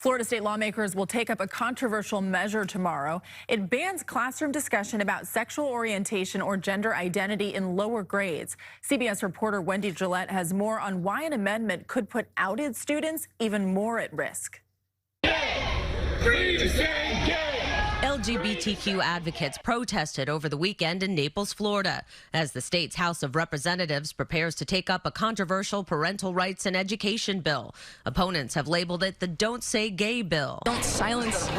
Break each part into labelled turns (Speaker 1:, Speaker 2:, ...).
Speaker 1: Florida state lawmakers will take up a controversial measure tomorrow. It bans classroom discussion about sexual orientation or gender identity in lower grades. CBS reporter Wendy Gillette has more on why an amendment could put outed students even more at risk.
Speaker 2: Free to say gay.
Speaker 3: LGBTQ advocates protested over the weekend in Naples, Florida, as the state's House of Representatives prepares to take up a controversial parental rights and education bill. Opponents have labeled it the Don't Say Gay bill.
Speaker 4: Don't silence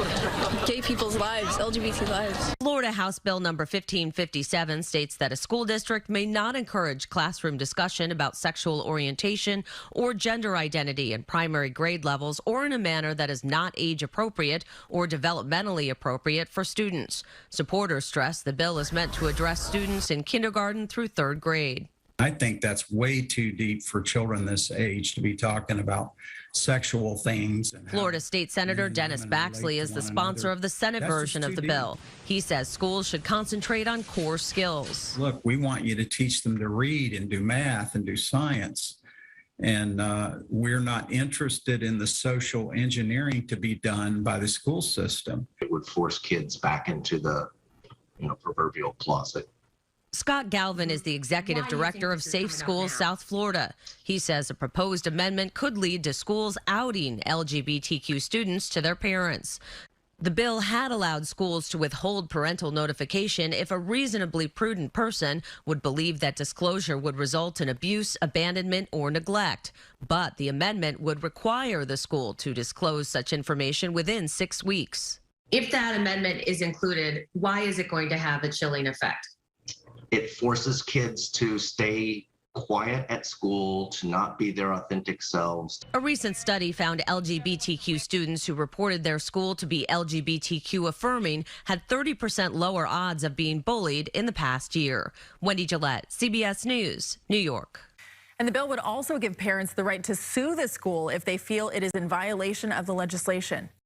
Speaker 4: gay people's lives, LGBT lives.
Speaker 3: Florida House Bill number 1557 states that a school district may not encourage classroom discussion about sexual orientation or gender identity in primary grade levels or in a manner that is not age appropriate or developmentally appropriate for students. Supporters stress the bill is meant to address students in kindergarten through third grade.
Speaker 5: I think that's way too deep for children this age to be talking about sexual things.
Speaker 3: Florida State Senator Dennis Baxley is the sponsor of the Senate version of the bill. He says schools should concentrate on core skills.
Speaker 5: Look, we want you to teach them to read and do math and do science. And we're not interested in the social engineering to be done by the school system.
Speaker 6: It would force kids back into the, proverbial closet.
Speaker 3: Scott Galvin is the executive director of Safe Schools South Florida. He says a proposed amendment could lead to schools outing LGBTQ students to their parents. The bill had allowed schools to withhold parental notification if a reasonably prudent person would believe that disclosure would result in abuse, abandonment, or neglect. But the amendment would require the school to disclose such information within 6 weeks.
Speaker 7: If that amendment is included, why is it going to have a chilling effect?
Speaker 6: It forces kids to stay quiet at school, to not be their authentic selves.
Speaker 3: A recent study found LGBTQ students who reported their school to be LGBTQ affirming had 30% lower odds of being bullied in the past year. Wendy Gillette, CBS News, New York.
Speaker 1: And the bill would also give parents the right to sue the school if they feel it is in violation of the legislation.